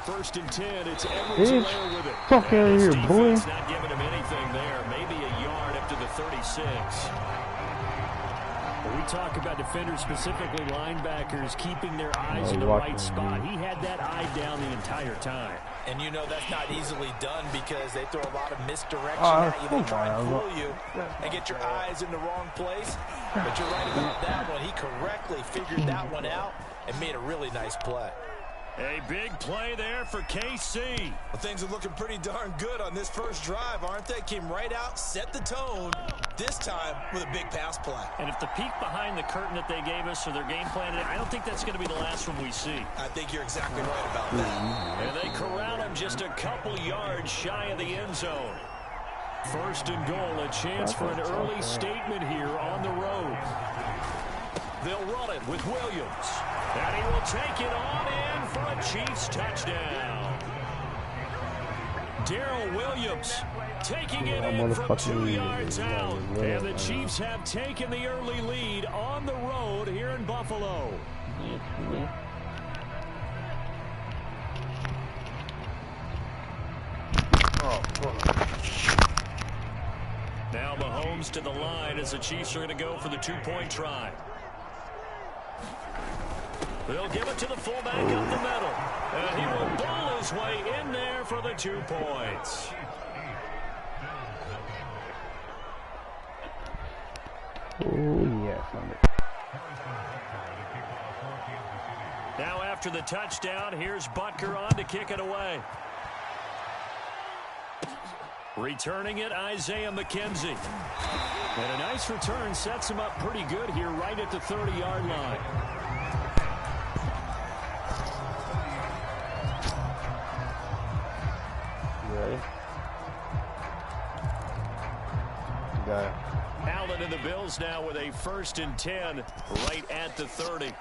first and 10. It's Edwards Helaire with it. Fuck out of here, boy. Not giving him anything there. Maybe a yard up to the 36. When we talk about defenders, specifically linebackers, keeping their eyes in the right spot. He had that eye down the entire time. And you know that's not easily done because they throw a lot of misdirection at you. They try and fool you and get your eyes in the wrong place. But you're right about that one. He correctly figured that one out and made a really nice play. A big play there for KC. Well, things are looking pretty darn good on this first drive, aren't they? Came right out, set the tone, this time with a big pass play. And if the peek behind the curtain that they gave us or their game plan, I don't think that's going to be the last one we see. I think you're exactly right about that. And they corral him just a couple yards shy of the end zone. First and goal, a chance for an early statement here on the road. They'll run it with Williams. And he will take it on in for a Chiefs touchdown. Darrell Williams taking it in from 2 yards out. And the Chiefs have taken the early lead on the road here in Buffalo. Now Mahomes to the line as the Chiefs are going to go for the two-point try. They'll give it to the fullback up the middle. And he will ball his way in there for the 2 points. Oh, yes. Now after the touchdown, here's Butker on to kick it away. Returning it, Isaiah McKenzie. And a nice return sets him up pretty good here right at the 30-yard line. Allen and the Bills now with a first and 10 right at the 30.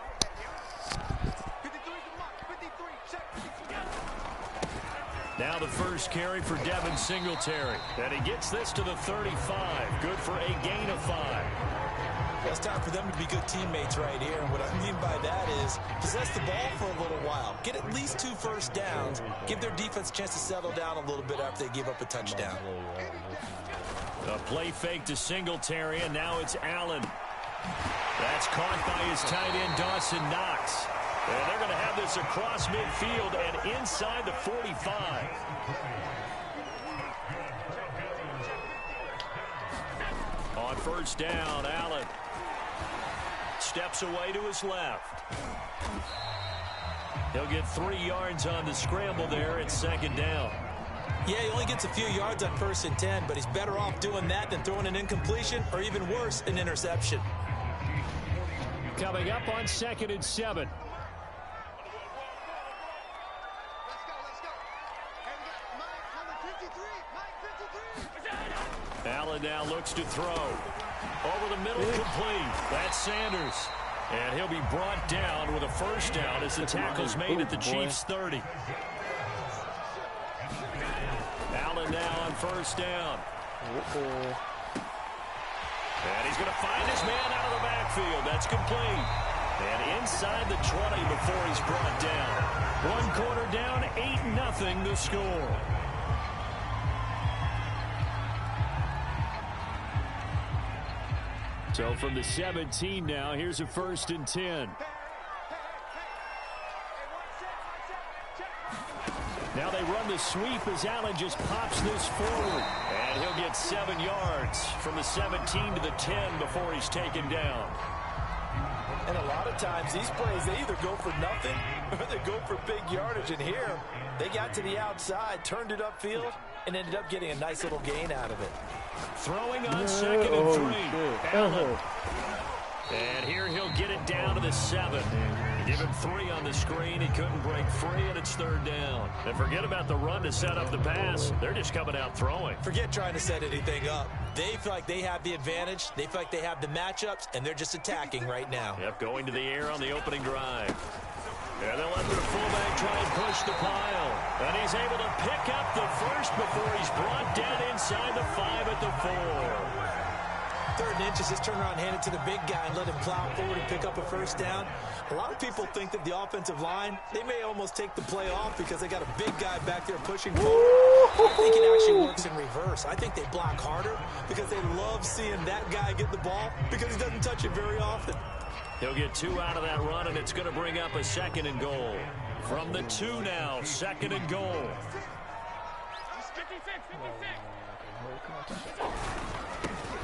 Now the first carry for Devin Singletary. And he gets this to the 35. Good for a gain of 5. It's time for them to be good teammates right here. And what I mean by that is possess the ball for a little while. Get at least 2 first downs. Give their defense a chance to settle down a little bit after they give up a touchdown. A play fake to Singletary, and now it's Allen. That's caught by his tight end, Dawson Knox. And they're going to have this across midfield and inside the 45. On first down, Allen steps away to his left. He'll get 3 yards on the scramble there at second down. Yeah, he only gets a few yards on first and 10, but he's better off doing that than throwing an incompletion or even worse, an interception. Coming up on 2nd and 7. Allen now looks to throw. Over the middle, complete. That's Sanders. And he'll be brought down with a first down as the tackle's made at the Chiefs' 30. Allen now on first down. And he's going to find his man out of the backfield. That's complete. And inside the 20 before he's brought down. 1 quarter down, 8-0 the score. So from the 17 now, here's a first and 10. Now they run the sweep as Allen just pops this forward. And he'll get 7 yards from the 17 to the 10 before he's taken down. And a lot of times these plays, they either go for nothing or they go for big yardage. And here, they got to the outside, turned it upfield, and ended up getting a nice little gain out of it. Throwing on 2nd and 3. Allen. And here he'll get it down to the 7. Give him 3 on the screen. He couldn't break free, and it's 3rd down. And forget about the run to set up the pass. They're just coming out throwing. Forget trying to set anything up. They feel like they have the advantage. They feel like they have the matchups, and they're just attacking right now. Yep, going to the air on the opening drive. And they'll let their fullback try and push the pile. And he's able to pick up the first before he's brought down inside the 5 at the 4. 3rd and inches, just turn around and hand it to the big guy and let him plow forward and pick up a first down. A lot of people think that the offensive line, they may almost take the play off because they got a big guy back there pushing forward. I think it actually works in reverse. I think they block harder because they love seeing that guy get the ball because he doesn't touch it very often. He'll get 2 out of that run, and it's going to bring up a 2nd and goal. From the 2 now, 2nd and goal.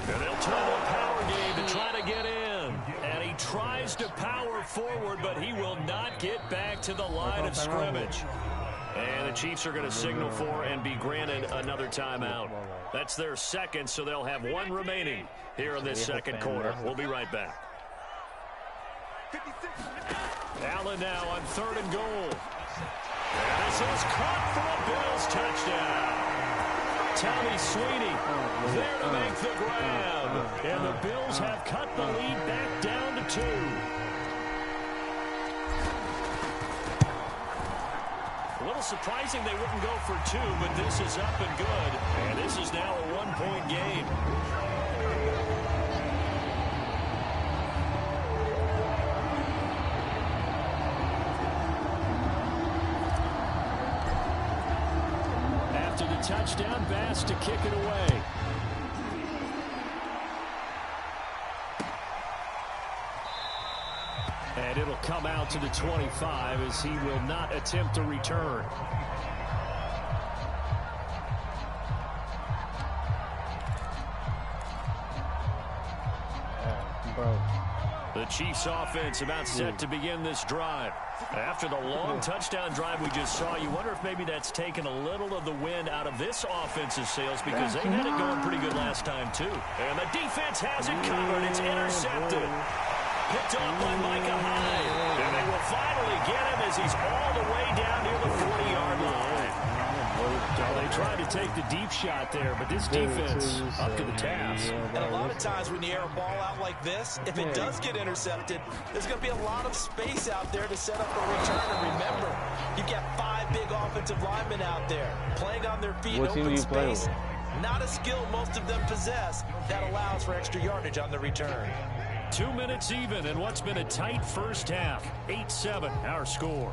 And they'll turn a power game to try to get in. And he tries to power forward, but he will not get back to the line of scrimmage. And the Chiefs are going to signal for and be granted another timeout. That's their 2nd, so they'll have 1 remaining here in this 2nd quarter. We'll be right back. Allen now on 3rd and goal. And this is caught for a Bills touchdown. Tommy Sweeney there to make the grab. And the Bills have cut the lead back down to 2. A little surprising they wouldn't go for 2, but this is up and good. And this is now a 1-point game. After the touchdown, Bass to kick it away. And it'll come out to the 25 as he will not attempt a return. The Chiefs offense about set to begin this drive. After the long touchdown drive we just saw, you wonder if maybe that's taken a little of the wind out of this offense's sails because they had it going pretty good last time too. And the defense has it covered. It's intercepted. Picked off by Micah Hyde. And they will finally get him as he's all the way down near the 40-yard line. Well, they tried to take the deep shot there, but this defense up to the task. And a lot of times when you air a ball out like this, if it does get intercepted, there's going to be a lot of space out there to set up a return. And remember, you've got 5 big offensive linemen out there playing on their feet in open space. Not a skill most of them possess that allows for extra yardage on the return. 2 minutes even in what's been a tight first half. 8-7 our score.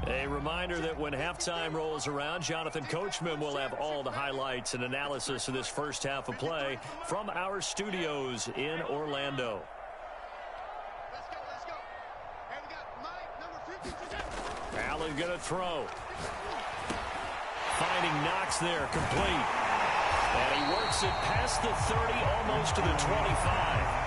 A reminder that when halftime rolls around, Jonathan Coachman will have all the highlights and analysis of this first half of play from our studios in Orlando. Let's go. And we got Mike, number 52. Allen going to throw. Finding Knox there, complete. And he works it past the 30, almost to the 25.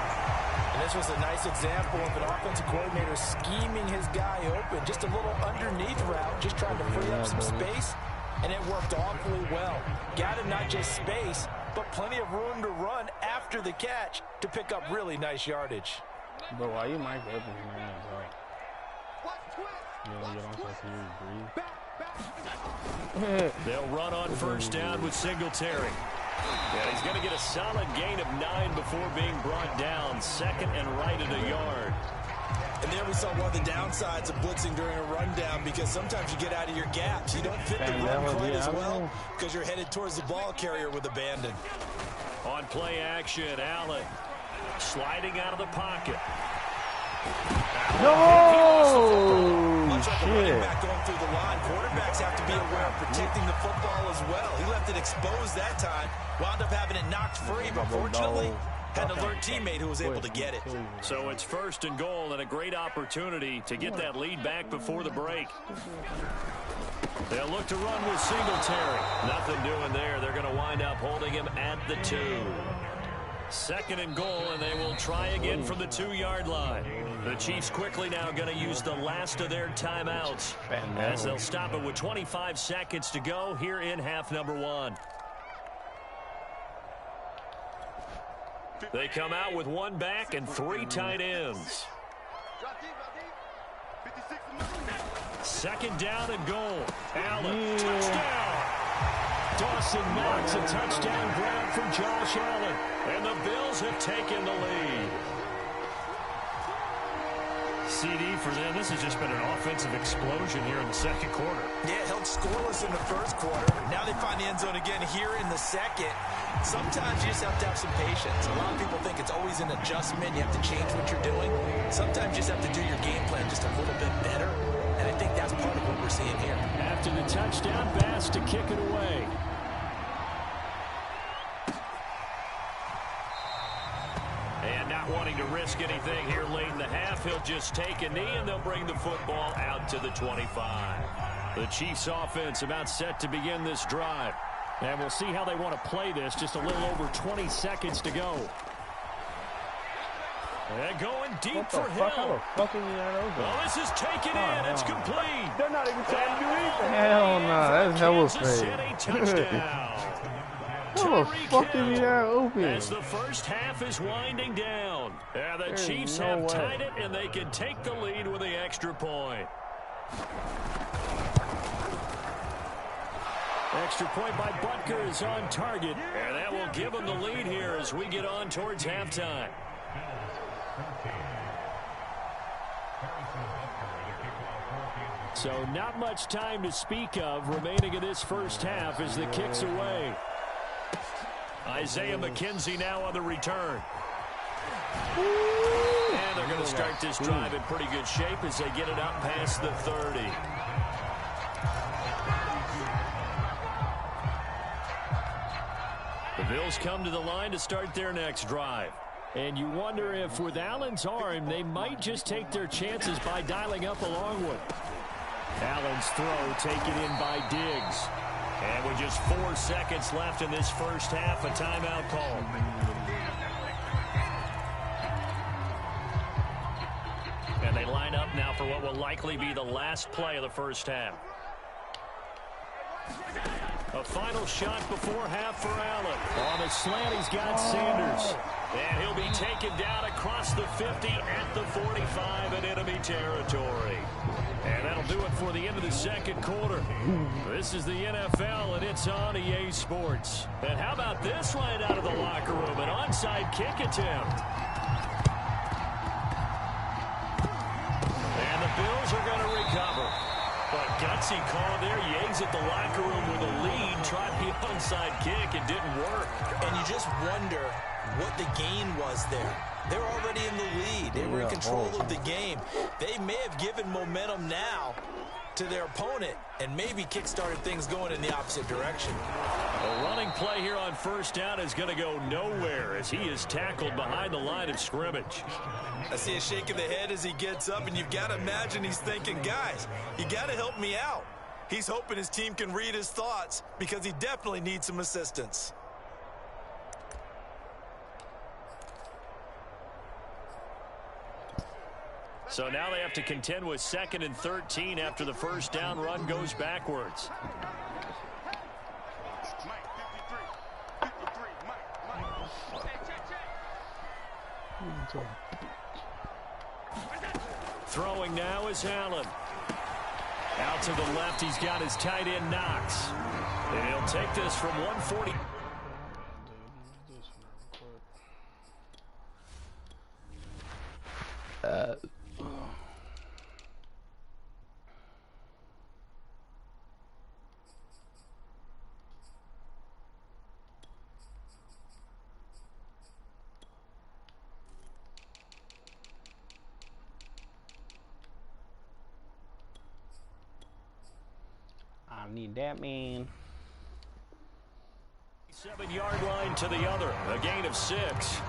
And this was a nice example of an offensive coordinator scheming his guy open. Just a little underneath route, just trying to free up some space. And it worked awfully well. Got him not just space, but plenty of room to run after the catch to pick up really nice yardage. But why you mic open here, bro? You don't breathe. They'll run on first down with Singletary. Yeah, he's going to get a solid gain of 9 before being brought down. 2nd and right at a yard. And there we saw one of the downsides of blitzing during a rundown because sometimes you get out of your gaps. You don't fit the run quite as well because you're headed towards the ball carrier with abandon. On play action, Allen sliding out of the pocket. No! Much like a running back going through the line, quarterbacks have to be aware of protecting the football as well. He left it exposed that time, wound up having it knocked free, but fortunately had an alert teammate who was able to get it. So it's 1st and goal and a great opportunity to get that lead back before the break. They'll look to run with Singletary. Nothing doing there. They're going to wind up holding him at the 2. 2nd and goal, and they will try again from the 2-yard line. The Chiefs quickly now going to use the last of their timeouts as they'll stop it with 25 seconds to go here in half number 1. They come out with 1 back and 3 tight ends. 2nd down and goal. Allen, touchdown. Dawson Knox, a touchdown grab from Josh Allen. And the Bills have taken the lead. CD for them. This has just been an offensive explosion here in the second quarter. Yeah, held scoreless in the first quarter. Now they find the end zone again here in the second. Sometimes you just have to have some patience. A lot of people think it's always an adjustment. You have to change what you're doing. Sometimes you just have to do your game plan just a little bit better. And I think that's part of what we're seeing here. After the touchdown, Bass to kick it away. And not wanting to risk anything here late in the half, he'll just take a knee, and they'll bring the football out to the 25. The Chiefs offense about set to begin this drive. And we'll see how they want to play this. Just a little over 20 seconds to go. And going deep for Hill. Oh, this is taken in. It's complete. They're not even trying to do anything. Hell no. That's hella crazy. What the fuck is he out open? As the first half is winding down. And the Chiefs have tied it, and they can take the lead with the extra point. Extra point by Butker is on target, and that will give them the lead here as we get on towards halftime. So not much time to speak of remaining in this first half as the kick's away. Isaiah McKenzie now on the return. And they're going to start this drive in pretty good shape as they get it up past the 30. The Bills come to the line to start their next drive. And you wonder if with Allen's arm, they might just take their chances by dialing up a long one. Allen's throw taken in by Diggs. And with just 4 seconds left in this first half, a timeout call. And they line up now for what will likely be the last play of the first half. A final shot before half for Allen. On a slant, he's got Sanders. And he'll be taken down across the 50 at the 45 in enemy territory. And that'll do it for the end of the second quarter. This is the NFL, and it's on EA Sports. And how about this right out of the locker room? An onside kick attempt. And the Bills are going to recover. But gutsy call there. Yates at the locker room with a lead. Tried the onside kick. It didn't work. And you just wonder what the gain was there. They're already in the lead. They were in control of the game. They may have given momentum now to their opponent and maybe kick-started things going in the opposite direction. A running play here on first down is going to go nowhere as he is tackled behind the line of scrimmage. I see a shake of the head as he gets up, and you've got to imagine he's thinking, guys, you got to help me out. He's hoping his team can read his thoughts because he definitely needs some assistance. So now they have to contend with 2nd and 13 after the first down run goes backwards. Throwing now is Allen. Out to the left, he's got his tight end Knox. And he'll take this from 140. I need that, man. 7-yard line to the other. A gain of 6.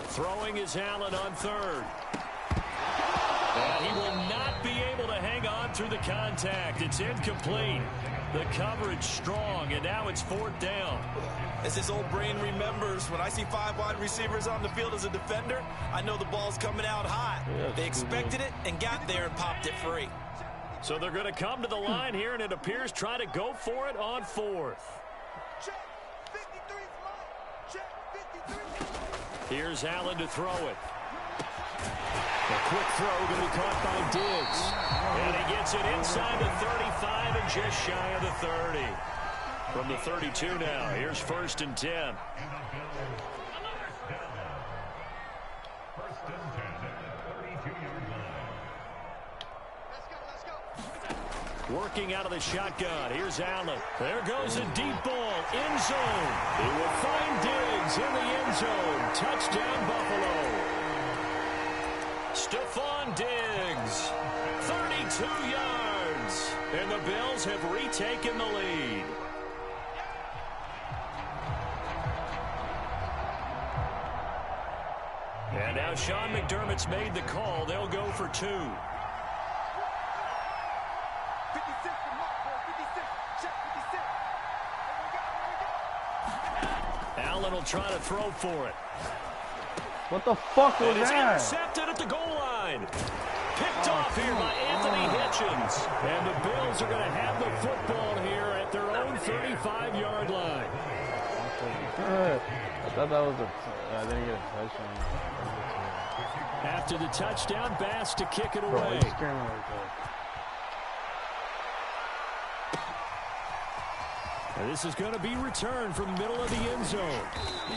Throwing is Allen on 3rd. And he will not be able to hang on through the contact. It's incomplete. The coverage strong, and now it's 4th down. As his old brain remembers, when I see 5 wide receivers on the field as a defender, I know the ball's coming out high. They expected it and got there and popped it free. So they're going to come to the line here, and it appears try to go for it on 4th. Here's Allen to throw it. A quick throw going to be caught by Diggs. And he gets it inside the 35 and just shy of the 30. From the 32 now, here's 1st and 10. Working out of the shotgun. Here's Allen. There goes a deep ball. End zone. He will find Diggs in the end zone. Touchdown, Buffalo. Stephon Diggs. 32 yards. And the Bills have retaken the lead. And now Sean McDermott's made the call. They'll go for 2. Allen will try to throw for it. What the fuck was It's that? intercepted at the goal line. Picked off here by Anthony Hitchens. And the Bills are going to have the football here at their own 35-yard line. I thought that was I didn't get a touchdown. After the touchdown, Bass to kick it Bro, away. he's scaring me like that. And this is going to be returned from the middle of the end zone.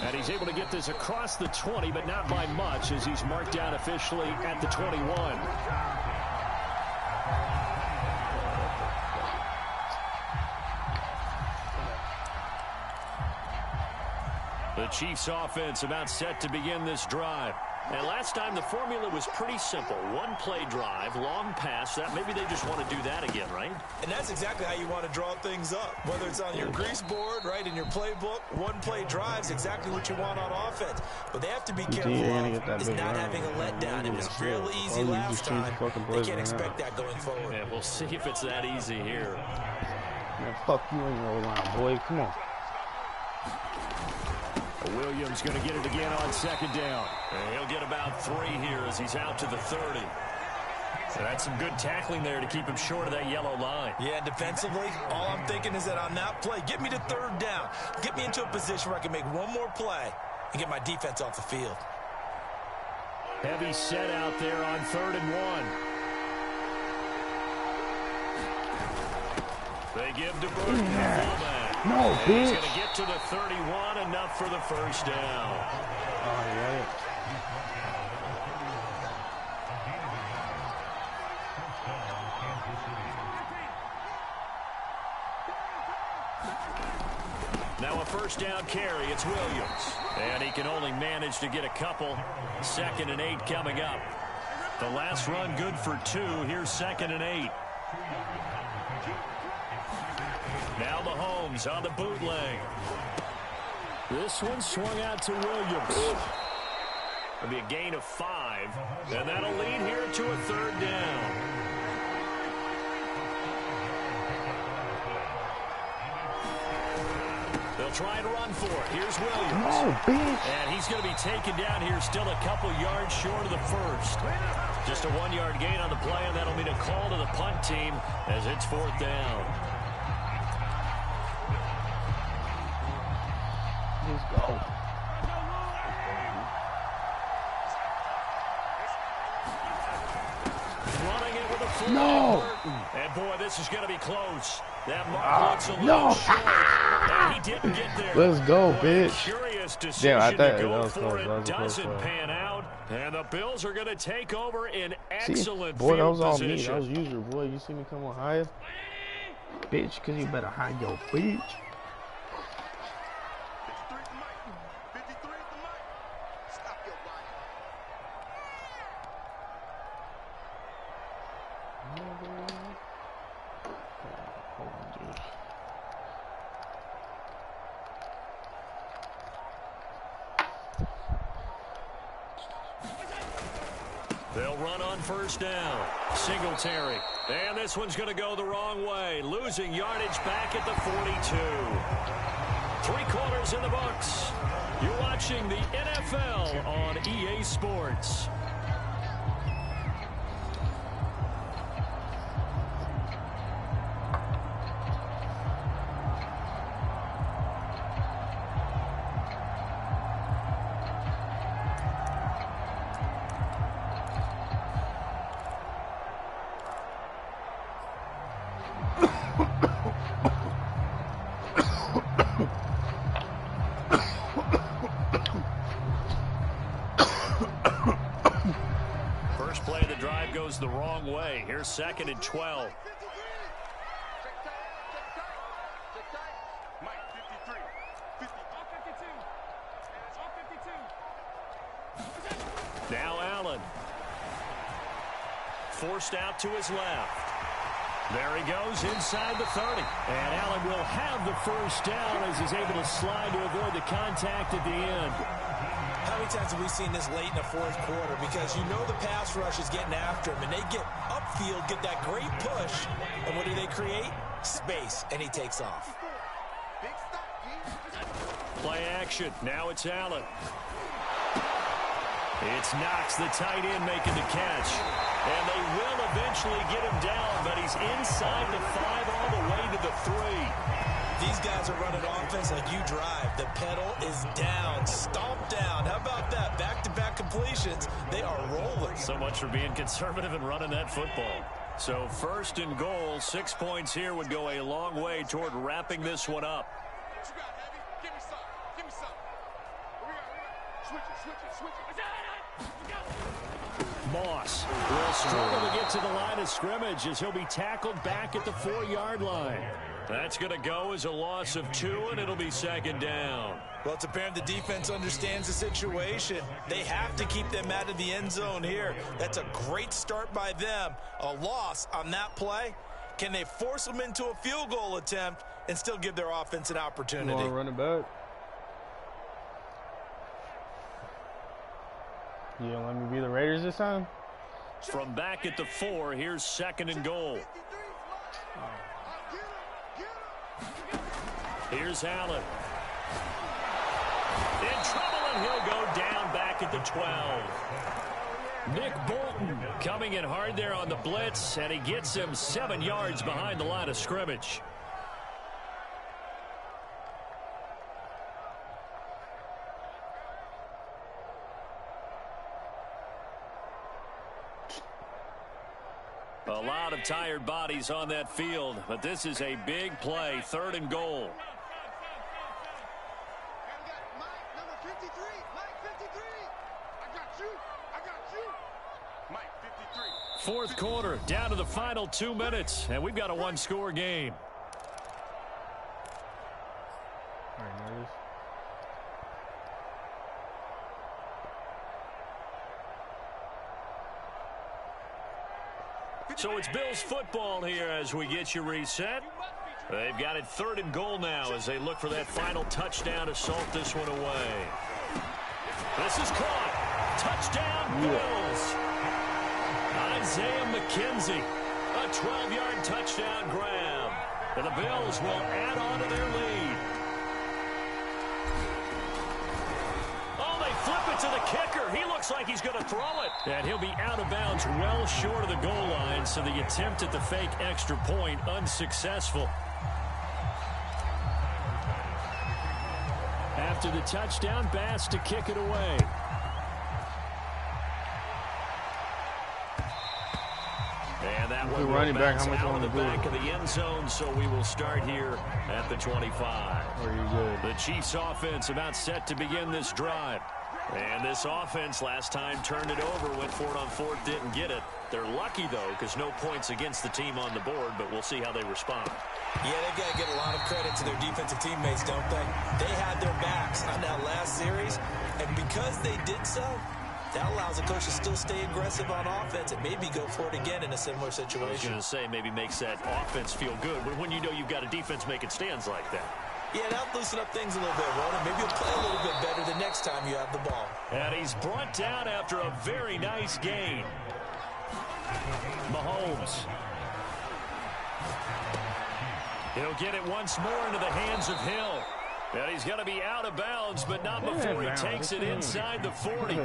And he's able to get this across the 20, but not by much, as he's marked down officially at the 21. The Chiefs offense about set to begin this drive. And last time the formula was pretty simple. One play drive, long pass. That maybe they just want to do that again, right? And that's exactly how you want to draw things up. Whether it's on your grease board, right, in your playbook, one play drives exactly what you want on offense. But they have to be careful is not having a letdown. It was real easy last time. They can't expect that going forward. Yeah, we'll see if it's that easy here. Man, fuck you in your line, boy. Come on. Williams going to get it again on 2nd down. And he'll get about 3 here as he's out to the 30. So that's some good tackling there to keep him short of that yellow line. Yeah, defensively, all I'm thinking is that on that play, get me to 3rd down. Get me into a position where I can make one more play and get my defense off the field. Heavy set out there on 3rd and 1. They give to Burton the fullback. No, and bitch. He's going to get to the 31, enough for the 1st down. Oh, yeah. Now a 1st down carry. It's Williams. And he can only manage to get a couple. 2nd and 8 coming up. The last run good for 2. Here's 2nd and 8. Now Mahomes on the bootleg. This one swung out to Williams. It'll be a gain of 5. And that'll lead here to a 3rd down. They'll try and run for it. Here's Williams. No, bitch. And he's going to be taken down here, still a couple yards short of the 1st. Just a 1-yard gain on the play, and that'll mean a call to the punt team as it's 4th down. Let's go. Running it with a full No. And boy, this is going to be close. That mark looks a little short. And he didn't get there. Let's go, Boy, bitch. Curious decision Damn, I to thought go that was for close. it. That was a close Doesn't play. pan out. And the Bills are going to take over in See, excellent boy, that field was all me. position. That was usual, boy. You see me come on higher? Bitch, because you better hide your bitch. 53 at the mic. 53 at the mic. Stop your whining. They'll run on 1st down. Singletary. And this one's going to go the wrong way. Losing yardage back at the 42. 3/4 in the books. You're watching the NFL on EA Sports. goes the wrong way. Here's 2nd and 12. Now Allen. Forced out to his left. There he goes inside the 30. And Allen will have the first down as he's able to slide to avoid the contact at the end. How many times have we seen this late in the fourth quarter? Because you know the pass rush is getting after him, and they get upfield, get that great push, and what do they create? Space, and he takes off. Play action. Now it's Allen. It's Knox, the tight end, making the catch. And they will eventually get him down, but he's inside the 5 all the way to the 3. These guys are running offense like you drive. The pedal is down, stomped down. How about that? Back-to-back completions. They are rolling. So much for being conservative and running that football. So 1st and goal, 6 points here would go a long way toward wrapping this one up. What you got, Heavy? Give me some. Give me some. We got. Switch it, switch it, switch it. Moss will struggle to get to the line of scrimmage as he'll be tackled back at the 4-yard line. That's going to go as a loss of 2, and it'll be 2nd down. Well, it's apparent the defense understands the situation. They have to keep them out of the end zone here. That's a great start by them. A loss on that play. Can they force them into a field goal attempt and still give their offense an opportunity? Come on, run it back. You don't let me be the Raiders this time? From back at the 4, here's 2nd and goal. Here's Allen. In trouble, and he'll go down back at the 12. Nick Bolton coming in hard there on the blitz, and he gets him 7 yards behind the line of scrimmage. A lot of tired bodies on that field, but this is a big play, 3rd and goal. Mike, number 53. Mike, 53. I got you. I got you. Mike, 53. 4th quarter, down to the final 2 minutes, and we've got a 1-score game. All right, nervous. So it's Bills football here as we get you reset. They've got it 3rd and goal now as they look for that final touchdown to salt this one away. This is caught. Touchdown, Bills. Isaiah McKenzie, a 12-yard touchdown grab. And the Bills will add on to their lead. Oh, they flip it to the kicker. He looks like he's going to throw it. And he'll be out of bounds well short of the goal line, so the attempt at the fake extra point unsuccessful. After the touchdown, Bass to kick it away. And that one running back, how much out on of the the back of the end zone, so we will start here at the 25. Are you good? The Chiefs offense about set to begin this drive. And this offense last time turned it over, went for it on 4th, didn't get it. They're lucky, though, because no points against the team on the board, but we'll see how they respond. Yeah, they've got to give a lot of credit to their defensive teammates, don't they? They had their backs on that last series, and because they did so, that allows the coach to still stay aggressive on offense and maybe go for it again in a similar situation. I was going to say, maybe makes that offense feel good when you know you've got a defense making stands like that. Yeah, that'll loosen up things a little bit, Ronan. Maybe you'll play a little bit better the next time you have the ball. And he's brought down after a very nice gain. Mahomes. He'll get it once more into the hands of Hill. And he's going to be out of bounds, but not before he takes it inside the 40.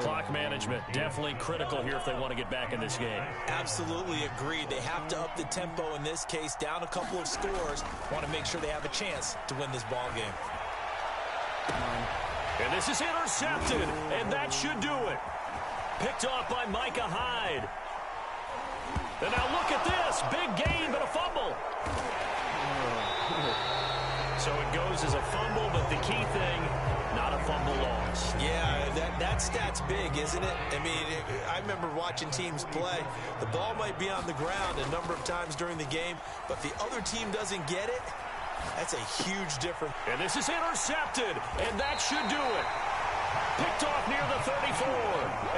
Clock management definitely critical here if they want to get back in this game. Absolutely agreed. They have to up the tempo in this case, down a couple of scores. Want to make sure they have a chance to win this ball game. And this is intercepted, and that should do it. Picked off by Micah Hyde. And now look at this. Big gain, but a fumble. So it goes as a fumble, but the key thing, not a fumble loss. Yeah, that stat's big, isn't it? I mean, I remember watching teams play. The ball might be on the ground a number of times during the game, but if the other team doesn't get it, that's a huge difference. And this is intercepted, and that should do it. Picked off near the 34,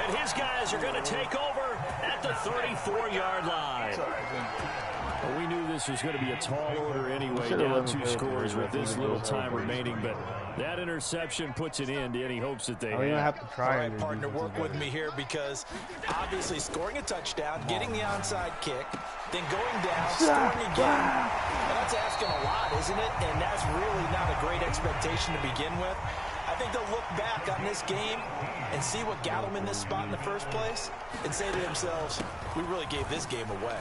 and his guys are going to take over at the 34-yard line. Well, we knew this was going to be a tall order anyway, down 2 scores with this little time remaining, but that interception puts an end to any hopes that they have to try. All right, partner, work with me here because obviously scoring a touchdown, getting the onside kick, then going down, scoring again. Well, that's asking a lot, isn't it? And that's really not a great expectation to begin with. I think they'll look back on this game and see what got them in this spot in the first place and say to themselves, we really gave this game away.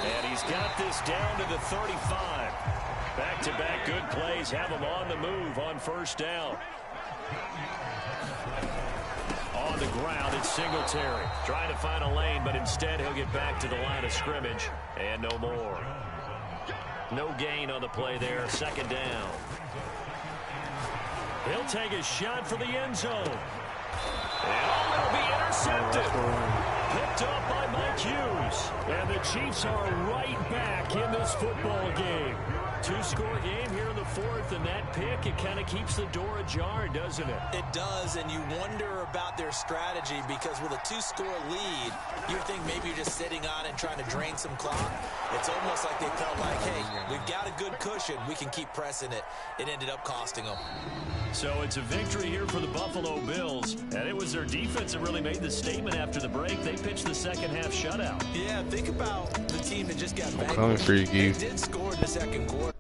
And he's got this down to the 35. Back-to-back good plays have him on the move on first down. On the ground, it's Singletary. Trying to find a lane, but instead he'll get back to the line of scrimmage. And no more. No gain on the play there. Second down. He'll take a shot for the end zone. And it'll be intercepted. Picked up by Mike Hughes. And the Chiefs are right back in this football game. 2-score game here in the 4th, and that pick, it kind of keeps the door ajar, doesn't it? It does, and you wonder about their strategy because with a 2-score lead, you think maybe you're just sitting on it and trying to drain some clock. It's almost like they felt like, hey, we've got a good cushion. We can keep pressing it. It ended up costing them. So it's a victory here for the Buffalo Bills, and it was their defense that really made the statement after the break. They pitched the second-half shutout. Yeah, think about the team that just got back. Coming for you, Keith. They did score in the second quarter.